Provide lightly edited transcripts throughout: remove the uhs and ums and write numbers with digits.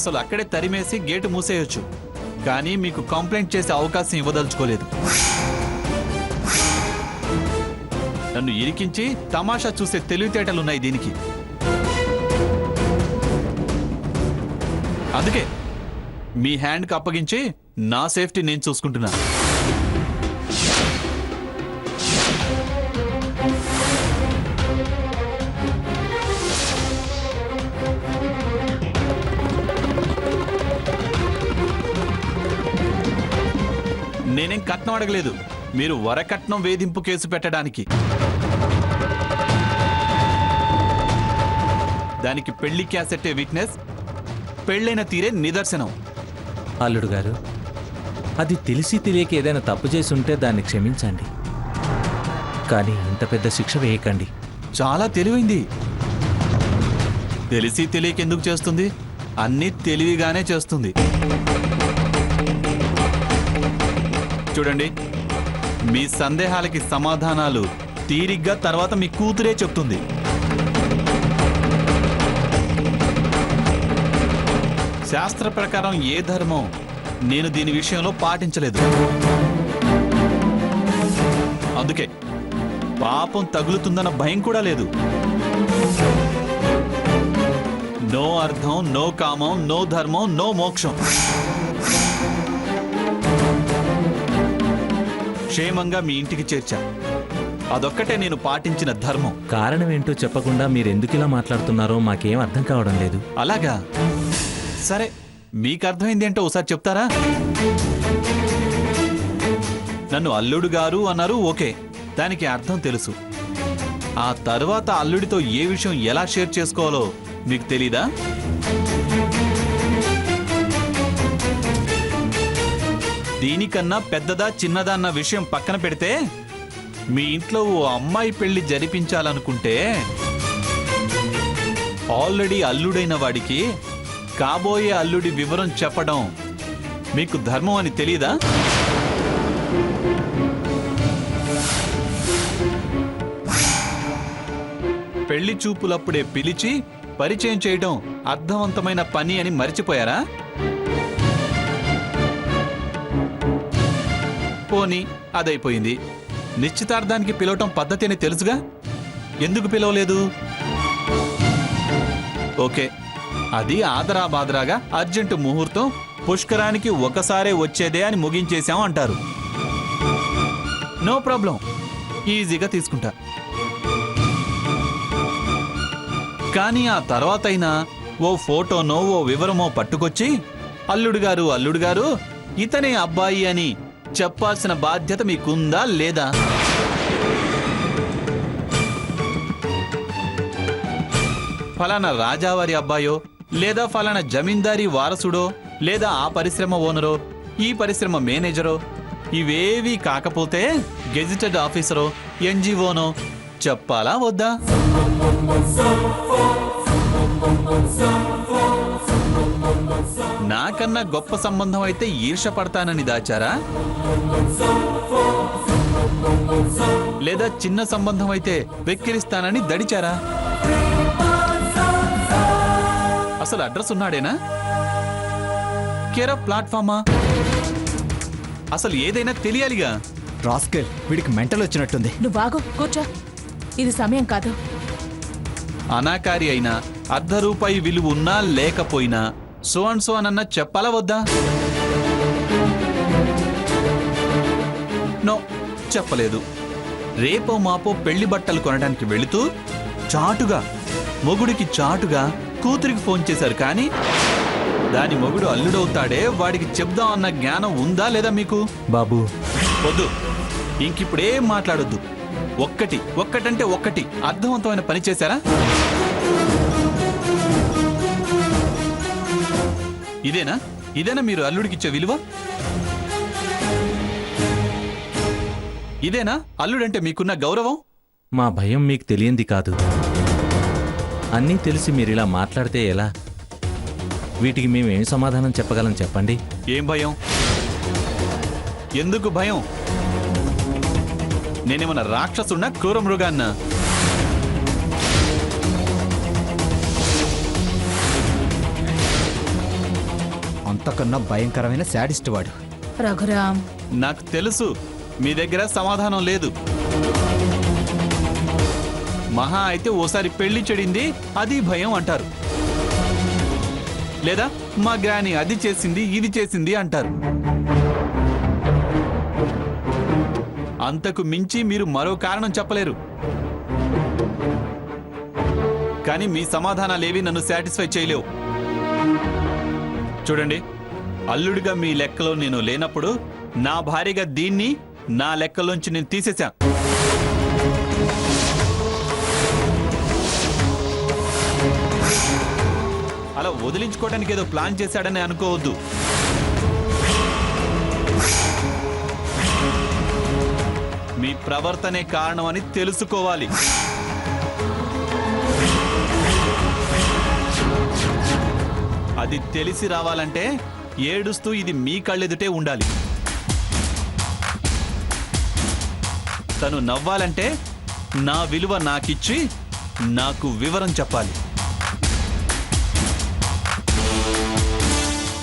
అసలు అక్కడే తరిమేసి గేటు మూసేయొచ్చు, కానీ మీకు కంప్లైంట్ చేసే అవకాశం ఇవ్వదలుచుకోలేదు. నన్ను ఇరికించి తమాషా చూసే తెలివితేటలున్నాయి దీనికి. అందుకే మీ హ్యాండ్కి అప్పగించి నా సేఫ్టీ నేను చూసుకుంటున్నా. నేనేం కట్నం అడగలేదు, మీరు వరకట్నం వేధింపు కేసు పెట్టడానికి. దానికి పెళ్లి క్యాసెట్టే విట్నెస్, పెళ్ళైన తీరే నిదర్శనం. అల్లుడు గారు, అది తెలిసి తెలియక ఏదైనా తప్పు చేసి ఉంటే దాన్ని క్షమించండి, కానీ ఇంత పెద్ద శిక్ష వేయకండి. చాలా తెలివైంది. తెలిసి తెలియక ఎందుకు చేస్తుంది? అన్నీ తెలివిగానే చేస్తుంది. చూడండి, మీ సందేహాలకి సమాధానాలు తీరిగ్గా తర్వాత మీ కూతురే చెప్తుంది. శాస్త్ర ప్రకారం ఏ ధర్మం నేను దీని విషయంలో పాటించలేదు. అందుకే పాపం తగులుతుందన్న భయం కూడా లేదు. నో అర్థం, నో కామం, నో ధర్మం, నో మోక్షం. క్షేమంగా మీ ఇంటికి చేర్చా. అదొక్కటే నేను పాటించిన ధర్మం. కారణం ఏంటో చెప్పకుండా మీరెందుకు ఇలా మాట్లాడుతున్నారో మాకేం అర్థం కావడం లేదు. అలాగా? సరే, మీకు అర్థమైంది ఏంటో ఒకసారి చెప్తారా? నన్ను అల్లుడు గారు అన్నారు, ఓకే, దానికి అర్థం తెలుసు. ఆ తర్వాత అల్లుడితో ఏ విషయం ఎలా షేర్ చేసుకోవాలో మీకు తెలీదా? దీనికన్నా పెద్దదా చిన్నదా అన్న విషయం పక్కన పెడితే, మీ ఇంట్లో ఓ అమ్మాయి పెళ్లి జరిపించాలనుకుంటే ఆల్రెడీ అల్లుడైన వాడికి కాబోయే అల్లుడి వివరం చెప్పడం మీకు ధర్మం అని తెలీదా? పెళ్లి చూపులప్పుడే పిలిచి పరిచయం చేయడం అర్థవంతమైన పని అని మర్చిపోయారా? పోనీ అదైపోయింది. నిశ్చితార్థానికి పిలవటం పద్ధతి అని తెలుసుగా, ఎందుకు పిలవలేదు? ఓకే, అది ఆదరాబాదరాగా అర్జెంటు ముహూర్తం, పుష్కరానికి ఒకసారే వచ్చేదే అని ముగించేశాం అంటారు. నో ప్రాబ్లం, ఈజీగా తీసుకుంటా. కానీ ఆ తర్వాతైనా ఓ ఫోటోనో ఓ వివరమో పట్టుకొచ్చి అల్లుడు గారు ఇతనే అబ్బాయి అని చెప్పాల్సిన బాధ్యత మీకుందా లేదా? ఫలానా రాజావారి అబ్బాయో, లేదా ఫలానా జమీందారీ వారసుడో, లేదా ఆ పరిశ్రమ ఓనరో, ఈ పరిశ్రమ మేనేజరో, ఇవేవీ కాకపోతే గెజిటెడ్ ఆఫీసరో, ఎన్జిఓనో చెప్పాలా వద్దా? నాకన్నా గొప్ప సంబంధం అయితే ఈర్ష పడతానని దాచారా? లేదా చిన్న సంబంధం అయితే వెక్కిరిస్తానని దడిచారా? అసలు అడ్రస్ ఉన్నాడేనా? కేరా ప్లాట్ఫామా? అసలు ఏదైనా తెలియాలిగా. రాస్కెల్, వీడికి మెంటల్ వచ్చినట్టుంది. నువ్వు బాగో కూర్చో, ఇది సమయం కాదు. అనాకారి అయినా, అర్ధ రూపాయి విలువ ఉన్నా లేకపోయినా సో అండ్ సో అనన్నా చెప్పాలా వద్దా? నో, చెప్పలేదు. రేపో మాపో పెళ్లి బట్టలు కొనడానికి వెళుతూ చాటుగా, మొగుడికి చాటుగా కూతురికి ఫోన్ చేశారు. కానీ దాని మొగుడు అల్లుడవుతాడే, వాడికి చెప్దాం అన్న జ్ఞానం ఉందా లేదా మీకు? బాబు వద్దు, ఇంకిప్పుడేం మాట్లాడొద్దు. ఒక్కటంటే ఒక్కటి అర్థవంతమైన పని చేశారా? ఇదేనా మీరు అల్లుడికిచ్చే విలువ? ఇదేనా అల్లుడంటే మీకున్న గౌరవం? మా భయం మీకు తెలియంది కాదు. అన్నీ తెలిసి మీరిలా మాట్లాడితే ఎలా? వీటికి మేమేం సమాధానం చెప్పగలం చెప్పండి. ఏం భయం? ఎందుకు భయం? నేనేమన్నా రాక్షసున్నా, క్రూర మృగాన్నా? అంతకన్నా భయంకరమైన శాడిస్ట్ వాడు. రఘురామ్, నాకు తెలుసు మీ దగ్గర సమాధానం లేదు. మహా అయితే ఓసారి పెళ్లి చెడింది, అది భయం అంటారు. లేదా మా గ్రాని అది చేసింది ఇది చేసింది అంటారు. అంతకు మించి మీరు మరో కారణం చెప్పలేరు. కానీ మీ సమాధానాలేవి నన్ను సాటిస్ఫై చేయలేవు. చూడండి, అల్లుడిగా మీ లెక్కలో నేను లేనప్పుడు నా భార్యగా దీన్ని నా లెక్కలోంచి నేను తీసేశా. అలా వదిలించుకోవడానికి ఏదో ప్లాన్ చేశాడని అనుకోవద్దు. మీ ప్రవర్తనే కారణం అని తెలుసుకోవాలి. అది తెలిసి రావాలంటే ఏడుస్తూ ఇది మీ కళ్ళెదుటే ఉండాలి. తను నవ్వాలంటే నా విలువ నాకిచ్చి నాకు వివరం చెప్పాలి.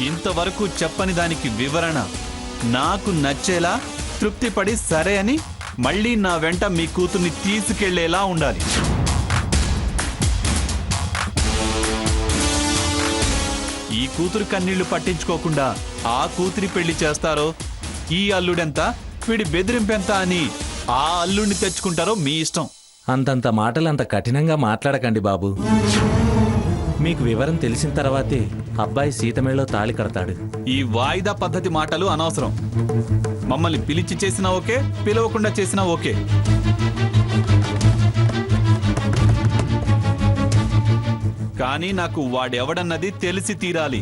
ఇంతవరకు చెప్పని దానికి వివరణ నాకు నచ్చేలా తృప్తిపడి సరే అని మళ్ళీ నా వెంట మీ కూతుర్ని తీసుకెళ్లేలా ఉండాలి. ఈ కూతురు కన్నీళ్లు పట్టించుకోకుండా ఆ కూతురి పెళ్లి చేస్తారో, ఈ అల్లుడెంత వీడి బెదిరింపెంత అని ఆ అల్లుడిని తెచ్చుకుంటారో మీ ఇష్టం. అంతంత మాటలు అంత కఠినంగా మాట్లాడకండి బాబు. మీకు వివరం తెలిసిన తర్వాతే అబ్బాయి సీతమేలో తాళి కడతాడు. ఈ వాయిదా పద్ధతి మాటలు అనవసరం. మమ్మల్ని పిలిచి చేసినా ఓకే, పిలవకుండా చేసినా ఓకే. కానీ నాకు వాడెవడన్నది తెలిసి తీరాలి.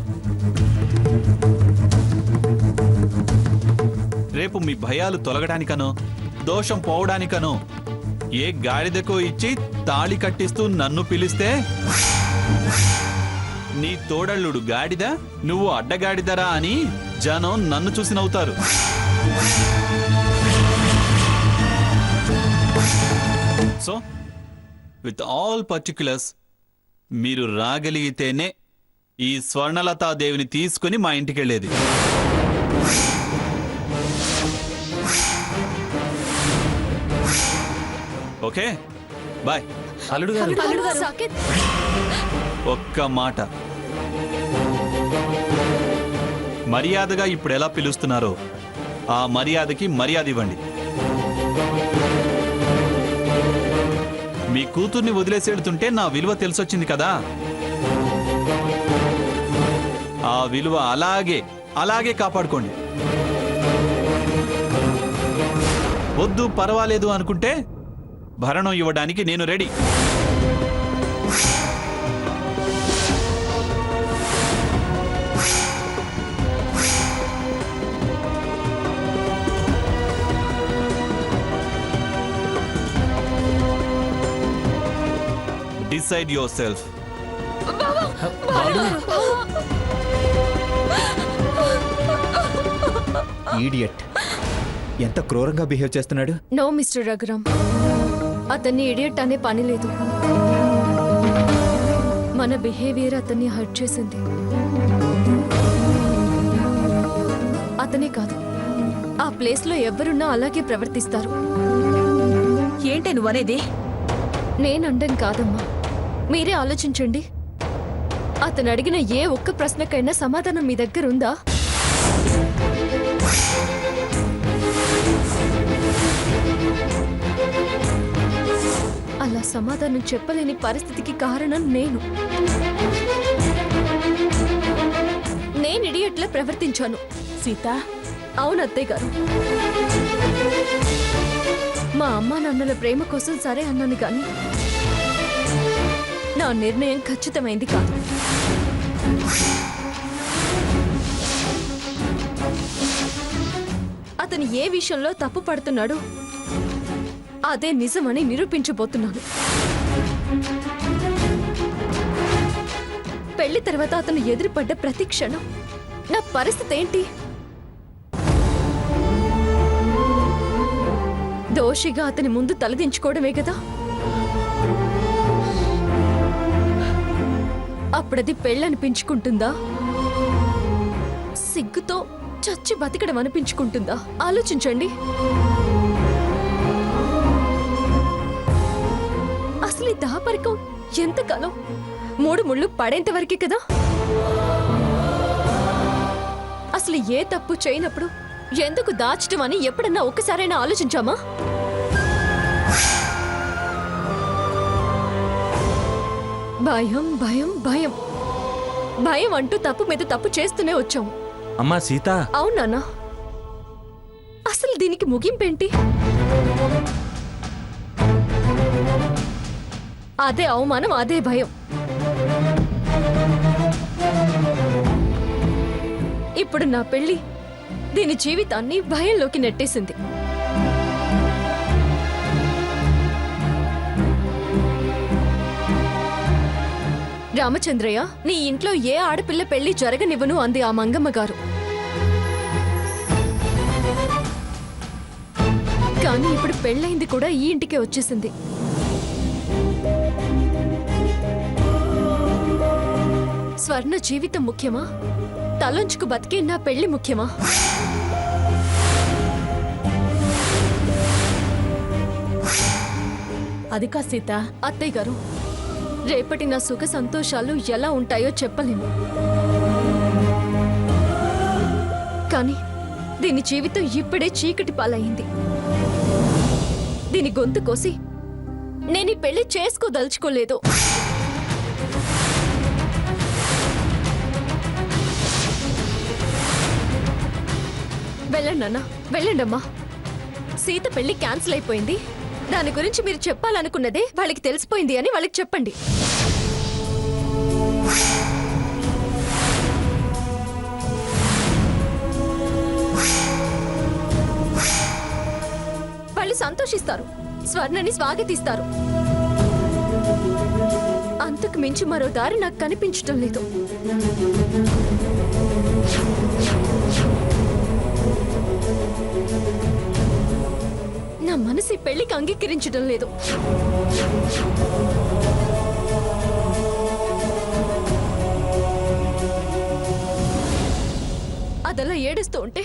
రేపు మీ భయాలు తొలగడానికనో దోషం పోవడానికనో ఏ గాడిదకో ఇచ్చి తాళి కట్టిస్తూ నన్ను పిలిస్తే నీ తోడళ్ళుడు గాడిద, నువ్వు అడ్డగాడిదరా అని జనం నన్ను చూసి నవ్వుతారు. సో విత్ ఆల్ పర్టిక్యులర్స్ మీరు రాగలిగితేనే ఈ స్వర్ణలతాదేవిని తీసుకుని మా ఇంటికి వెళ్ళేది. Okay, bye. అల్లుడు గారు, ఒక్క మాట, మర్యాదగా ఇప్పుడు ఎలా పిలుస్తున్నారో ఆ మర్యాదకి మర్యాద ఇవ్వండి. మీ కూతుర్ని వదిలేసి వెళ్తుంటే నా విలువ తెలిసొచ్చింది కదా. ఆ విలువ అలాగే కాపాడుకోండి. వద్దు పర్వాలేదు అనుకుంటే భరణం ఇవ్వడానికి నేను రెడీ. Decide yourself. ఈడియట్, ఎంత క్రూరంగా బిహేవ్ చేస్తున్నాడు. నో మిస్టర్ రఘురామ్, అతన్ని ఇడియట్ అనే పని లేదు. మన బిహేవియర్ అతన్ని హర్ట్ చేసింది. అతనే కాదు, ఆ ప్లేస్ లో ఎవరున్నా అలాగే ప్రవర్తిస్తారు. ఏంటి నువ్వనేది? నేనండం కాదమ్మా, మీరే ఆలోచించండి. అతను అడిగిన ఏ ఒక్క ప్రశ్నకైనా సమాధానం మీ దగ్గర ఉందా? అలా సమాధానం చెప్పలేని పరిస్థితికి కారణం నేను ఇడియట్లా ప్రవర్తించాను. సీత, అవును అత్తయ్య గారు, మా అమ్మా నాన్నల ప్రేమ కోసం సరే అన్నాను గాని నా నిర్ణయం ఖచ్చితమైంది కాదు. అతను ఏ విషయంలో తప్పు పడుతున్నాడో అదే నిజమని నిరూపించబోతున్నాను. పెళ్లి తర్వాత అతను ఎదురుపడ్డ ప్రతి క్షణం నా పరిస్థితి ఏంటి? దోషిగా అతని ముందు తలదించుకోవడమే కదా. అప్పుడది పెళ్ళనిపించుకుంటుందా, సిగ్గుతో చచ్చి బతికడం అనిపించుకుంటుందా? ఆలోచించండి. అసలు ఈ దాపరికం ఎంతకాలం? 3 ముళ్ళు పడేంత వరకే కదా. అసలు ఏ తప్పు చేయనప్పుడు ఎందుకు దాచటం అని ఎప్పుడన్నా ఒక్కసారైనా ఆలోచించామా? భయం భయం భయం భయం అంటూ తప్పు మీద తప్పు చేస్తూనే వచ్చాము. అమ్మా సీత, అవునా? అసలు దీనికి ముగింపేంటి? అదే అవమానం, అదే భయం. ఇప్పుడు నా పెళ్లి దీని జీవితాన్ని భయంలోకి నెట్టేసింది. రామచంద్రయ్య, నీ ఇంట్లో ఏ ఆడపిల్ల పెళ్లి జరగనివ్వను అంది ఆ మంగమ్మ గారు. కానీ ఇప్పుడు పెళ్ళైంది కూడా ఈ ఇంటికే వచ్చేసింది. స్వర్ణ జీవితం ముఖ్యమా? తలొంచుకు బతికే నా పెళ్లి ముఖ్యమా? అది కా సీత. అత్తయ్య గారు, రేపటి నా సుఖ సంతోషాలు ఎలా ఉంటాయో చెప్పలేము. కానీ దీని జీవితం ఇప్పుడే చీకటి పాలయ్యింది. దీని గొంతు కోసి నేను ఈ పెళ్లి చేసుకోదలుచుకోలేదు. వెళ్ళండి అన్న, వెళ్ళండమ్మా. సీత పెళ్లి క్యాన్సిల్ అయిపోయింది. దాని గురించి మీరు చెప్పాలనుకున్నదే వాళ్ళకి తెలిసిపోయింది అని వాళ్ళకి చెప్పండి. వాళ్ళు సంతోషిస్తారు, స్వర్ణని స్వాగతిస్తారు. అంతకు మించి మరో దారి నాకు కనిపించటం లేదు. నా మనసు ఈ పెళ్లికి అంగీకరించడం లేదు. అదలా ఏడుస్తూ ఉంటే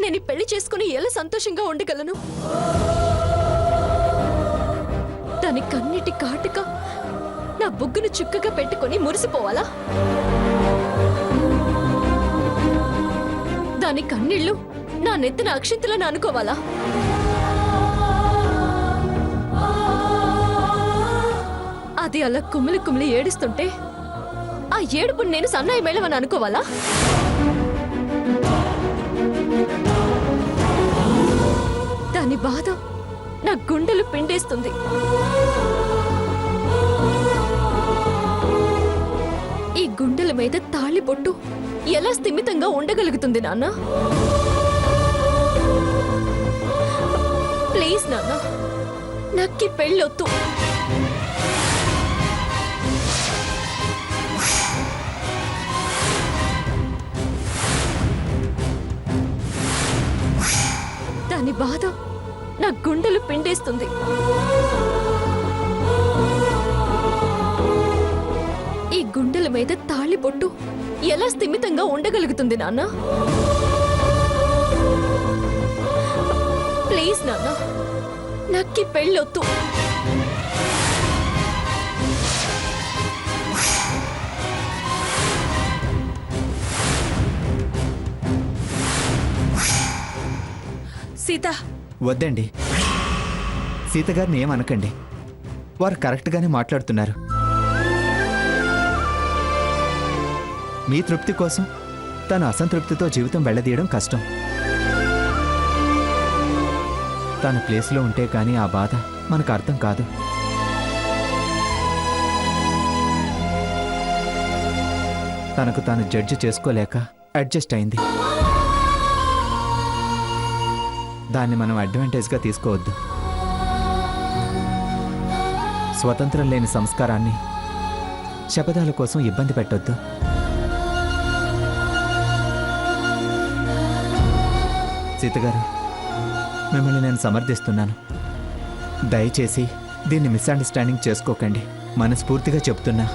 నేను ఈ పెళ్లి చేసుకుని ఎలా సంతోషంగా ఉండగలను? దాని కన్నిటి కాటుక నా బుగ్గును చుక్కగా పెట్టుకొని మురిసిపోవాలా? దాని కన్నీళ్లు నా నెత్తిన అక్షింతలను అనుకోవాలా? అది అలా కుమిలి కుమిలి ఏడుస్తుంటే ఆ ఏడుపుని నేను సన్నాయి మేళమని అనుకోవాలా? దాని బాధ నా గుండెలు పిండేస్తుంది. ఈ గుండెల మీద తాళి పొట్టు ఎలా స్థిమితంగా ఉండగలుగుతుంది నాన్న? ప్లీజ్ నాన్న, నాకి పెళ్ళొద్దు. దాని బాధ నా గుండెలు పిండేస్తుంది. ఈ గుండెల మీద తాళి పొట్టు ఎలా స్థిమితంగా ఉండగలుగుతుంది నాన్న? ప్లీజ్ నాన్న, నాకి పెళ్ళొద్దు. సీత, వద్దండి, సీత గారిని ఏమనకండి. వారు కరెక్ట్గానే మాట్లాడుతున్నారు. మీ తృప్తి కోసం తన అసంతృప్తితో జీవితం వెళ్ళదీయడం కష్టం. తన ప్లేస్లో ఉంటే కానీ ఆ బాధ మనకు అర్థం కాదు. తనకు తాను జడ్జి చేసుకోలేక అడ్జస్ట్ అయింది. దాన్ని మనం అడ్వాంటేజ్గా తీసుకోవద్దు. స్వతంత్రం లేని సంస్కారాన్ని శపథాల కోసం ఇబ్బంది పెట్టొద్దు. సీతగారు, మిమ్మల్ని నేను సమర్థిస్తున్నాను. దయచేసి దీన్ని మిస్అండర్స్టాండింగ్ చేసుకోకండి. మనస్ఫూర్తిగా చెప్తున్నా.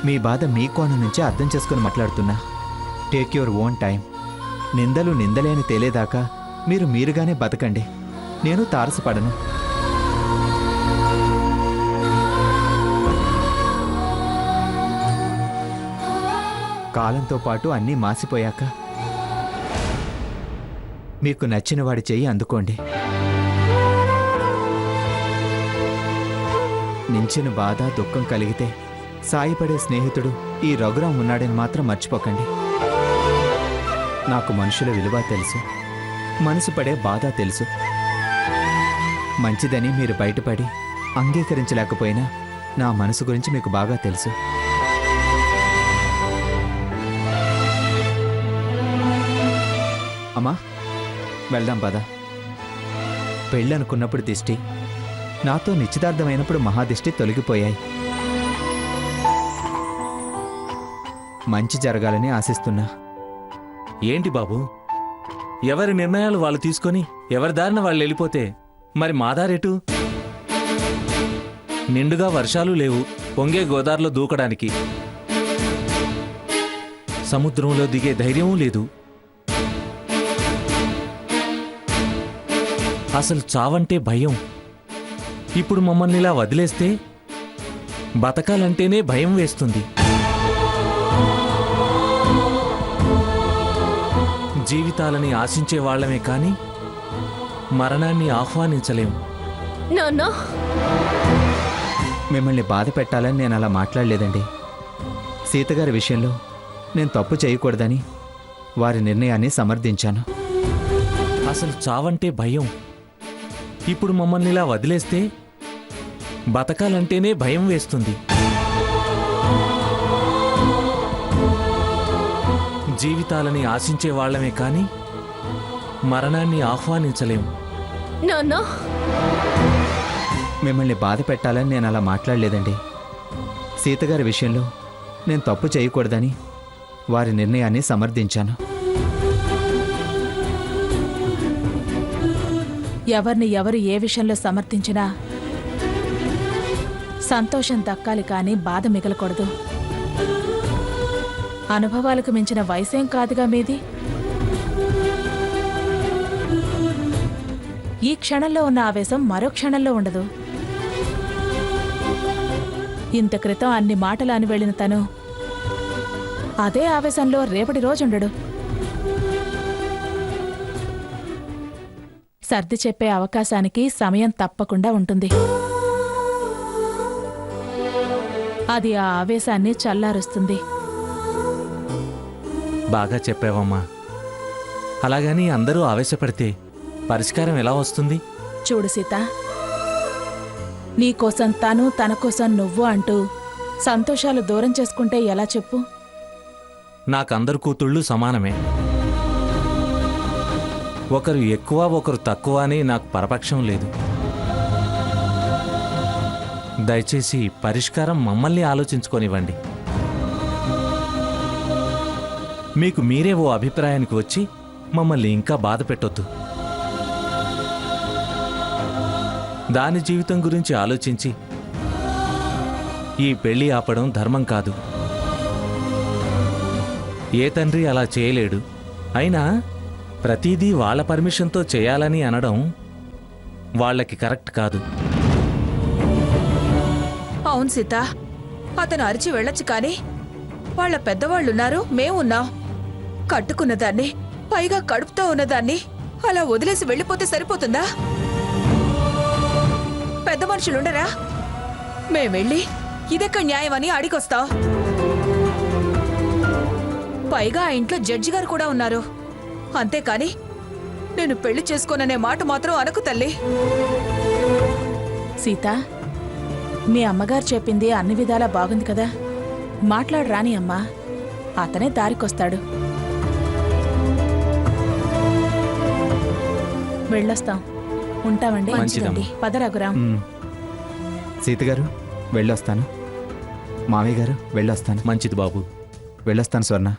మీ బాధ మీ కోణం నుంచే అర్థం చేసుకుని మాట్లాడుతున్నా. Take your own time. నిందలు నిందలే అని తేలేదాకా మీరు మీరుగానే బతకండి. నేను తారసపడను. కాలంతో పాటు అన్నీ మాసిపోయాక మీకు నచ్చిన వాడి చెయ్యి అందుకోండి. మించిన బాధ దుఃఖం కలిగితే సాయపడే స్నేహితుడు ఈ రఘురాం ఉన్నాడని మాత్రం మర్చిపోకండి. నాకు మనుషుల విలువ తెలుసు, మనసు పడే బాధ తెలుసు. మంచిదని మీరు బయటపడి అంగీకరించలేకపోయినా నా మనసు గురించి మీకు బాగా తెలుసు. అమ్మా, వెళ్దాం పద. పెళ్ళనుకున్నప్పుడు దిష్టి, నాతో నిశ్చితార్థమైనప్పుడు మహాదిష్టి తొలగిపోయాయి. మంచి జరగాలని ఆశిస్తున్నా. ఏంటి బాబు, ఎవరి నిర్ణయాలు వాళ్ళు తీసుకొని ఎవరి దారిన వాళ్ళు వెళ్ళిపోతే మరి మా దారెటు? నిండుగా వర్షాలు లేవు పొంగే గోదావరిలో దూకడానికి. సముద్రంలో దిగే ధైర్యమూ లేదు. అసలు చావంటే భయం. ఇప్పుడు మమ్మల్ని ఇలా వదిలేస్తే బతకాలంటేనే భయం వేస్తుంది. జీవితాలని ఆశించే వాళ్ళమే కాని మరణాన్ని ఆహ్వానించలేం. నాన్నా, మిమ్మల్ని బాధ పెట్టాలని నేను అలా మాట్లాడలేదండి. సీతగారి విషయంలో నేను తప్పు చేయకూడదని వారి నిర్ణయాన్ని సమర్థించాను. అసలు చావంటే భయం. ఇప్పుడు మమ్మల్ని ఇలా వదిలేస్తే బతకాలంటేనే భయం వేస్తుంది. జీవితాలని ఆశించే వాళ్ళమే కాని మరణాన్ని ఆహ్వానించలేం. నాన్నా, మిమ్మల్ని బాధ పెట్టాలని నేను అలా మాట్లాడలేదండి. సీతగారి విషయంలో నేను తప్పు చేయకూడదని వారి నిర్ణయాన్ని సమర్థించాను. ఎవరిని ఎవరు ఏ విషయంలో సమర్థించినా సంతోషం దక్కాలి కానీ బాధ మిగలకూడదు. అనుభవాలకు మించిన వయసేం కాదుగా మీది. ఈ క్షణంలో ఉన్న ఆవేశం మరో క్షణంలో ఉండదు. ఇంత క్రితం అన్ని మాటలు అని వెళ్ళిన తను అదే ఆవేశంలో రేపటి రోజుండడు. సర్ది చెప్పే అవకాశానికి సమయం తప్పకుండా ఉంటుంది. అది ఆ ఆవేశాన్ని చల్లారుస్తుంది. బాగా చెప్పావమ్మా. అలాగని అందరూ ఆవేశపడితే పరిష్కారం ఎలా వస్తుంది? చూడు సీత, నీకోసం తను తన కోసం నువ్వు అంటూ సంతోషాలు దూరం చేసుకుంటే ఎలా చెప్పు? నాకందరు కూతుళ్ళు సమానమే. ఒకరు ఎక్కువ ఒకరు తక్కువ అని నాకు పరపక్షం లేదు. దయచేసి పరిష్కారం మమ్మల్ని ఆలోచించుకోనివ్వండి. మీకు మీరే ఓ అభిప్రాయానికి వచ్చి మమ్మల్ని ఇంకా బాధ పెట్టొద్దు. దాని జీవితం గురించి ఆలోచించి ఈ పెళ్లి ఆపడం ధర్మం కాదు. ఏ తండ్రి అలా చేయలేడు. అయినా ప్రతిదీ వాళ్ళ పర్మిషన్తో చేయాలని అనడం వాళ్ళకి కరెక్ట్ కాదు. అవును సీత, అతను అరిచి వెళ్ళొచ్చు కానీ వాళ్ళ పెద్దవాళ్ళున్నారు, మేమున్నాం. కట్టుకున్నదాన్ని, పైగా కడుపుతో ఉన్నదాన్ని అలా వదిలేసి వెళ్ళిపోతే సరిపోతుందా? పెద్ద మనుషులుండరా? మేమెళ్ళి ఇదెక్కడ న్యాయమని అడిగొస్తాం. పైగా ఆ ఇంట్లో జడ్జి గారు కూడా ఉన్నారు. అంతేకాని నేను పెళ్లి చేసుకోననే మాట మాత్రం అనకు తల్లి. సీత, మీ అమ్మగారు చెప్పింది అన్ని విధాలా బాగుంది కదా. మాట్లాడు రాని అమ్మా, అతనే దారికొస్తాడు. వెళ్ళొస్తాం. ఉంటామండి. మంచిదండి. పద రఘురాం. సీతగారు వెళ్ళొస్తాను. మామయ్య గారు వెళ్ళొస్తాను. మంచిది బాబు. వెళ్ళొస్తాను స్వర్ణ.